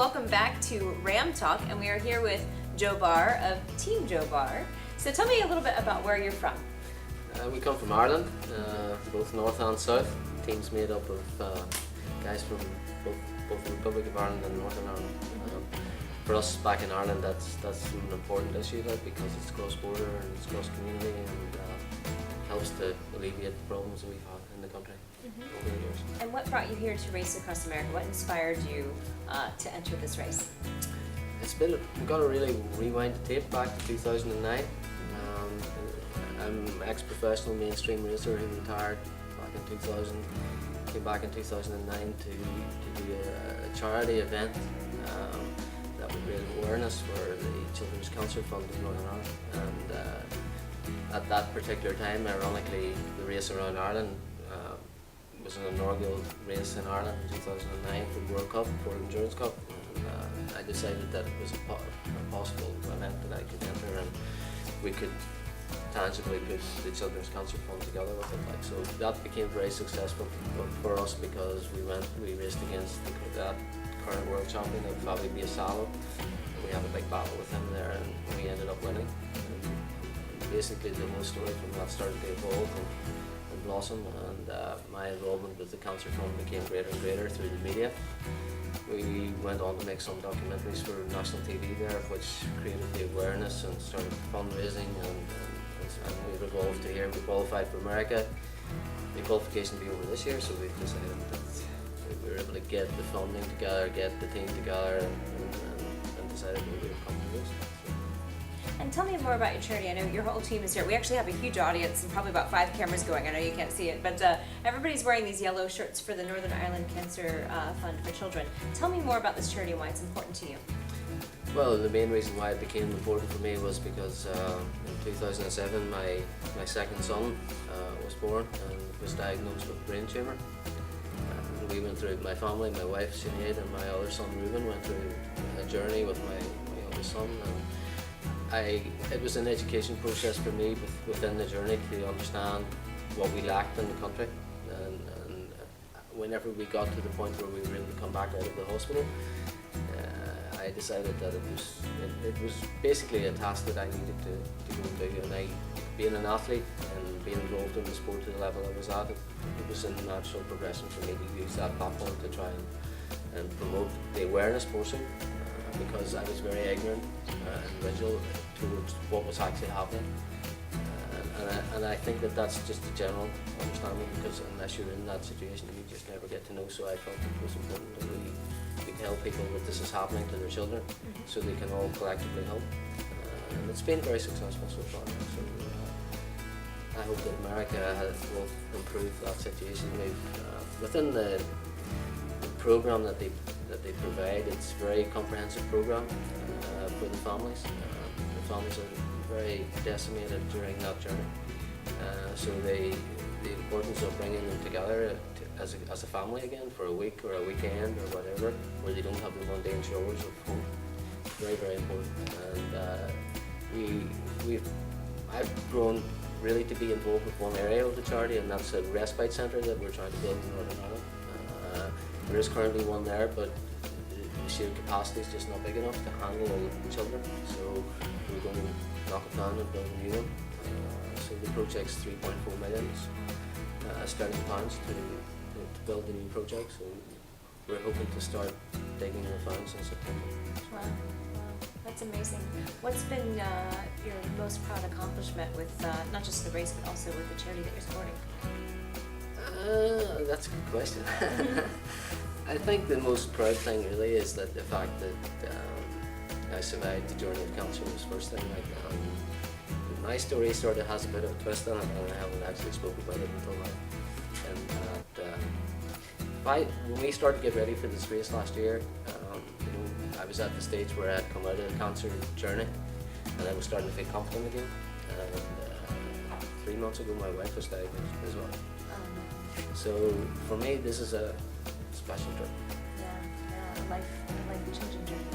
welcome back to RAAM Talk, and we are here with Joe Barr of Team Joe Barr. So tell me a little bit about where you're from. We come from Ireland, both north and south. Team's made up of guys from both the Republic of Ireland and Northern Ireland. For us back in Ireland, that's an important issue, because it's cross-border and it's cross-community, and helps to alleviate the problems that we've had in the country over the years. And what brought you here to race across America? What inspired you to enter this race? We've got to really rewind the tape back to 2009. I'm an ex-professional mainstream racer who retired back in 2000. Came back in 2009 to do a charity event that would raise awareness for the Children's Cancer Fund of Northern Ireland. And at that particular time, ironically, the race around Ireland was an inaugural race in Ireland in 2009 for the World Cup, for the Endurance Cup. And I decided that it was a possible event that I could enter, and we could tangibly put the Children's Cancer Fund together with it. So that became very successful for us, because we raced against that current world champion of Fabi Biasalo. We had a big battle with him there, and we ended up winning. And basically the whole story from that started to evolve and blossom, and my involvement with the Cancer Fund became greater and greater through the media. We went on to make some documentaries for national TV there, which created the awareness and started fundraising, and we've evolved to here. We qualified for America. The qualification will be over this year, so we've decided that we were able to get the funding together, get the team together, and decided we would come to this. And tell me more about your charity. I know your whole team is here. We actually have a huge audience and probably about 5 cameras going. I know you can't see it, but everybody's wearing these yellow shirts for the Northern Ireland Cancer Fund for Children. Tell me more about this charity and why it's important to you. Well, the main reason why it became important for me was because in 2007 my second son was born and was diagnosed with a brain tumour. And we went through, my family, my wife Sinead and my other son Reuben went through a journey with my youngest son. And it was an education process for me within the journey to understand what we lacked in the country. And whenever we got to the point where we were able to come back out of the hospital, I decided that it was basically a task that I needed to go and do. And being an athlete and being involved in the sport to the level I was at, it was a natural progression for me to use that platform to try and promote the awareness more so, because I was very ignorant individual towards what was actually happening. And I think that that's just a general understanding, because unless you're in that situation, you just never get to know. So I felt it was important that we tell people that this is happening to their children, so they can all collectively help. And it's been very successful so far. So I hope that America will improve that situation. Within the program that they provide, it's a very comprehensive program for the families. The families are very decimated during that journey. So the importance of bringing them together as a family again for a week or a weekend or whatever, where they don't have the mundane chores of home, is very, very important. And I've grown really to be involved with one area of the charity, and that's a respite centre that we're trying to build in Northern Ireland. There is currently one there, but the sheer capacity is just not big enough to handle all the children. So we're going to knock it down and build a new one. So the project's 3.4 million sterling pounds to build the new project. So we're hoping to start digging the funds in September. Wow, that's amazing. What's been your most proud accomplishment with not just the race, but also with the charity that you're supporting? That's a good question. I think the most proud thing really is that the fact that I survived the journey of cancer was the first thing. My story sort of has a bit of a twist in it, and I haven't actually spoken about it until now. When we started to get ready for this race last year, I was at the stage where I had come out of the cancer journey, and I was starting to feel confident again. And 3 months ago, my wife was diagnosed as well. So for me, this is a special trip. Yeah, a life-changing journey.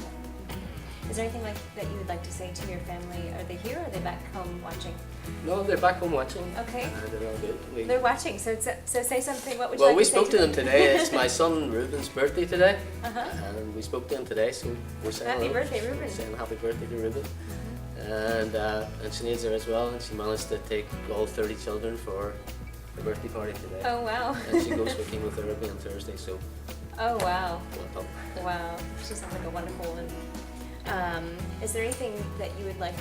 Is there anything that you would like to say to your family? Are they here or are they back home watching? No, they're back home watching. Okay. They're all good. They're watching, so say something. What would you Well, like we to say spoke to them them? today. It's my son Ruben's birthday today, Uh-huh. and we spoke to him today. So we're saying Happy hello. birthday, Ruben. We're saying happy birthday to Ruben. And Sinead's there as well, and she managed to take all 30 children for the birthday party today. Oh wow. And she goes for chemotherapy on Thursday, so Oh wow. well done. Wow. She sounds like a wonderful woman. Is there anything that you would like,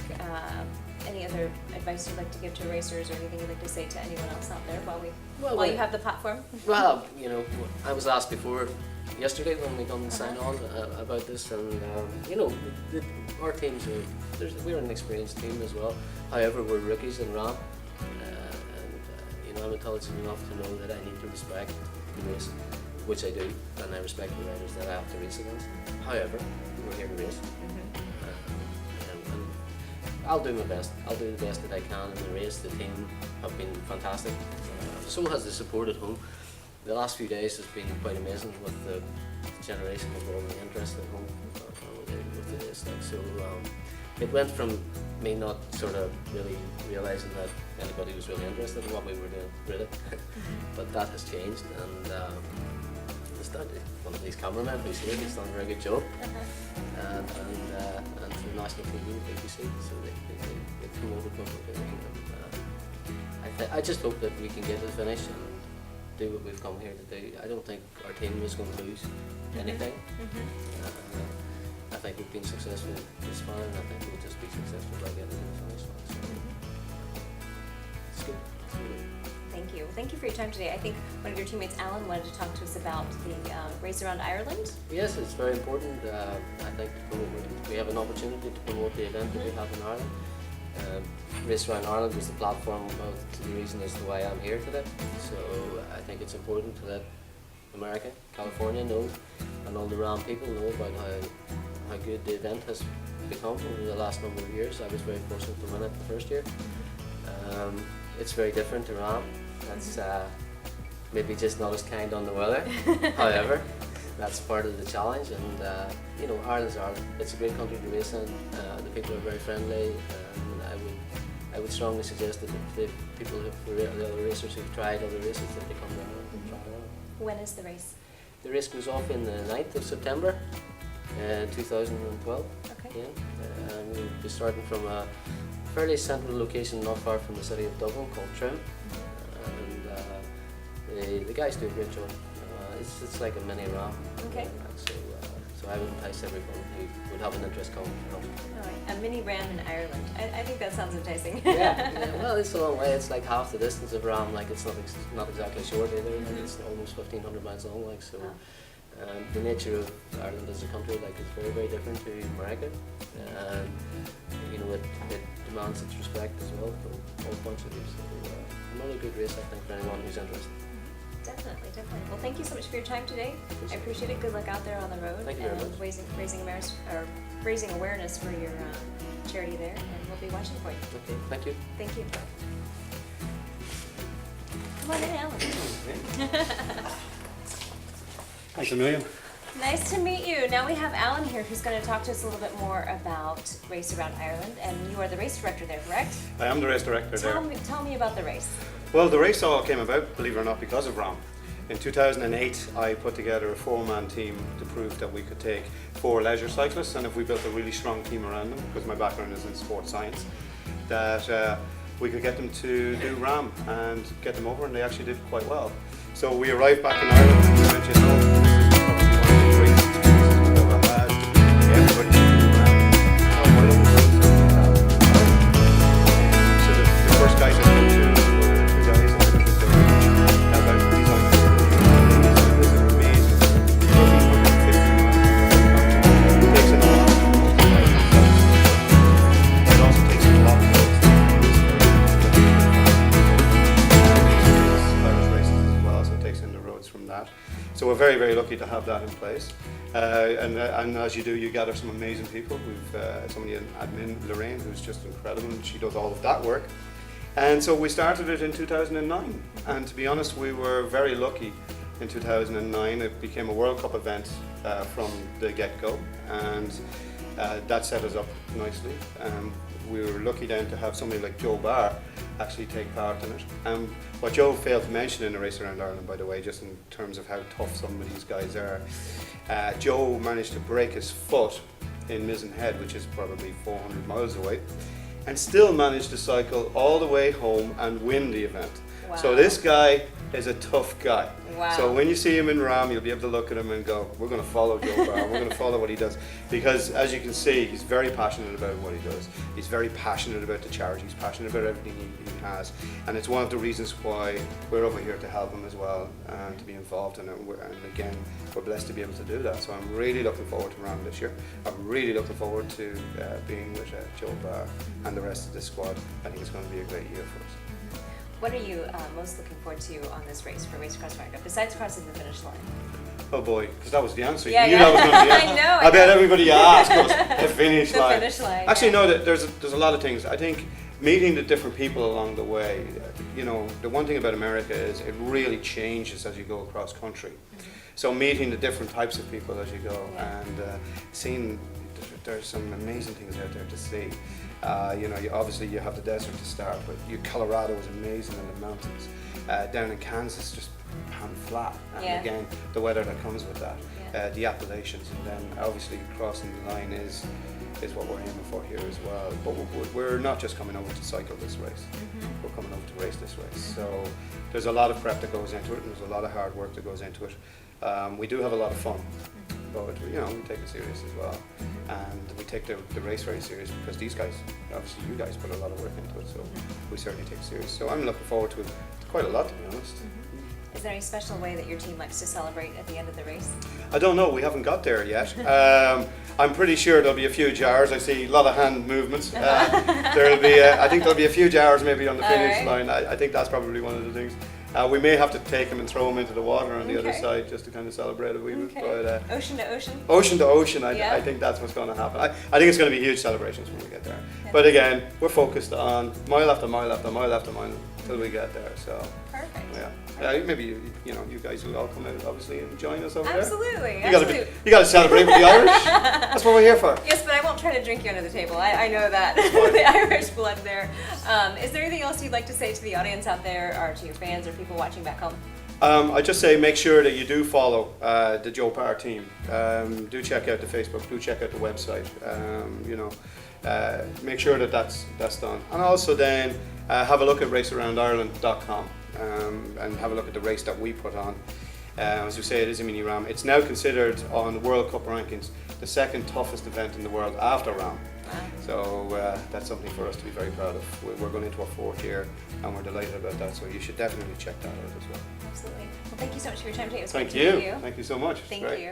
any other advice you'd like to give to racers, or anything you'd like to say to anyone else out there while you have the platform? Well, you know, I was asked before yesterday when we done sign on about this, and you know, our teams we're an experienced team as well. However, we're rookies in RAAM, and you know, I'm intelligent enough to know that I need to respect the race, which I do, and I respect the riders that I have to race against. However, we're here to race. And I'll do my best. I'll do the best that I can in the race. The team have been fantastic. So has the support at home. The last few days has been quite amazing with the generation involved and interest at home with the race. Like, so it went from me not sort of really realising that anybody was really interested in what we were doing, really. But that has changed, and it's down to one of these cameramen who's here. He's done a very good job. And to the national TV, BBC, so they promoted what we're doing. And I just hope that we can get to the finish and do what we've come here to do. I don't think our team is going to lose anything. I think we've been successful this far, and I think we'll just be successful by getting to the finish line. So it's good. It's good. Thank you. Thank you for your time today. I think one of your teammates, Alan, wanted to talk to us about the race around Ireland. Yes, it's very important. I think we have an opportunity to promote the event that we have in Ireland. Race around Ireland was the platform of the reason as to why I'm here today. So I think it's important to let America, California know, and all the RAAM people know about how good the event has become over the last number of years. I was very fortunate to win it the first year. It's very different to RAAM. That's maybe just not as kind on the weather. However, that's part of the challenge, and you know, Ireland's Ireland. It's a great country to race in. The people are very friendly, and I would strongly suggest that the people the other racers who've tried other races, that they come down and try it out. When is the race? The race goes off in the 9th of September, 2012. Okay. Yeah. We'll be starting from a fairly central location not far from the city of Dublin called Trim, and the guys do a great job. It's like a mini RAAM. Okay. So I would entice everyone who would have an interest coming. All right. A mini RAAM in Ireland. I think that sounds enticing. Yeah. Well, it's a long way. It's like half the distance of RAAM. Like, it's not exactly short either. It's almost 1,500 miles long. Like, so. The nature of Ireland as a country, like, is very, very different to America, and you know, it demands its respect as well from all points of view. So another good race, I think, for anyone who's interested. Definitely. Well, thank you so much for your time today. I appreciate it. Good luck out there on the road. Thank you very much. Raising awareness for your charity there, and we'll be watching for you. Okay, thank you. Thank you. Come on in, Alan. Thanks a million. Nice to meet you. Now we have Alan here, who's going to talk to us a little bit more about Race Around Ireland, and you are the race director there, correct? I am the race director there. Tell me about the race. Well, the race all came about, believe it or not, because of RAAM. In 2008, I put together a 4-man team to prove that we could take 4 leisure cyclists, and if we built a really strong team around them, because my background is in sports science, that we could get them to do RAAM and get them over, and they actually did quite well. So we arrived back in Ireland, and we went, you know, this is probably one of the greatest experiences we've ever had. Everybody should do RAAM. Oh, why don't we go to so the first guys I spoke to were 2 guys, and I was there about design for it. It's an amazing 1,350 miles. It takes in a lot. It also takes in a lot of roads. Irish races as well, so it takes in the roads from that. So we're very, very lucky to have that in place. And as you do, you gather some amazing people. We've somebody in admin, Lorraine, who's just incredible, and she does all of that work. And so we started it in 2009. And to be honest, we were very lucky in 2009. It became a World Cup event from the get-go, and that set us up nicely. we were lucky then to have somebody like Joe Barr actually take part in it. And what Joe failed to mention in the race around Ireland, by the way, just in terms of how tough some of these guys are, Joe managed to break his foot in Mizzen Head, which is probably 400 miles away, and still managed to cycle all the way home and win the event. Wow. So this guy is a tough guy. Wow. So when you see him in RAAM, you'll be able to look at him and go, we're going to follow Joe Barr, we're going to follow what he does. Because as you can see, he's very passionate about what he does. He's very passionate about the charity, he's passionate about everything he has. And it's one of the reasons why we're over here to help him as well and to be involved in it. And again, we're blessed to be able to do that. So I'm really looking forward to RAAM this year. I'm really looking forward to being with Joe Barr and the rest of the squad. I think it's going to be a great year for us. What are you most looking forward to on this race for Race Across America, besides crossing the finish line? Oh boy, because that was the answer. Yeah, you knew yeah. that was going to be the answer. I know. I bet everybody asked us the finish The line. finish line, Actually, yeah. no, there's a lot of things. I think meeting the different people along the way, you know, the one thing about America is it really changes as you go across country. Mm-hmm. So meeting the different types of people as you go, Yeah. and seeing there's some amazing things out there to see. You know, obviously you have the desert to start, but Colorado is amazing in the mountains. Down in Kansas, just pan flat, and Yeah. again, the weather that comes with that. Yeah. The Appalachians, and then obviously crossing the line is what we're aiming for here as well. But we're not just coming over to cycle this race. Mm-hmm. We're coming over to race this race. So there's a lot of prep that goes into it, and there's a lot of hard work that goes into it. We do have a lot of fun, but you know, we take it serious as well, and we take the race very serious because these guys, obviously you guys, put a lot of work into it. So we certainly take it serious. So I'm looking forward to it quite a lot, to be honest. Is there any special way that your team likes to celebrate at the end of the race? I don't know. We haven't got there yet. I'm pretty sure there'll be a few jars. I see a lot of hand movements. There'll be, I think there'll be a few jars maybe on the finish Alright. line. I think that's probably one of the things. We may have to take them and throw them into the water on the other Okay. side just to kind of celebrate a wee bit. Okay. But Ocean to ocean? ocean to ocean, Yeah. I think that's what's going to happen. I think it's going to be huge celebrations when we get there. Yeah. But again, we're focused on mile after mile after mile after mile until we get there. So Perfect. yeah. Maybe you guys will all come out obviously and join us over Absolutely. there. Absolutely. You got to celebrate with the Irish. That's what we're here for. Yes, but I won't try to drink you under the table. I know that. The Irish blood there. Is there anything else you'd like to say to the audience out there, or to your fans or people watching back home? I just say make sure that you do follow the Joe Barr team. Do check out the Facebook. Do check out the website. You know, make sure that that's done. And also then have a look at racearoundireland.com and have a look at the race that we put on. As you say, it is a mini RAAM. It's now considered on the World Cup rankings the second toughest event in the world after RAAM. So that's something for us to be very proud of. We're going into our fourth year and we're delighted about that. So you should definitely check that out as well. Absolutely. Well, thank you so much for your time today. It was Thank great to meet you. you. Thank you so much. Thank Great. you.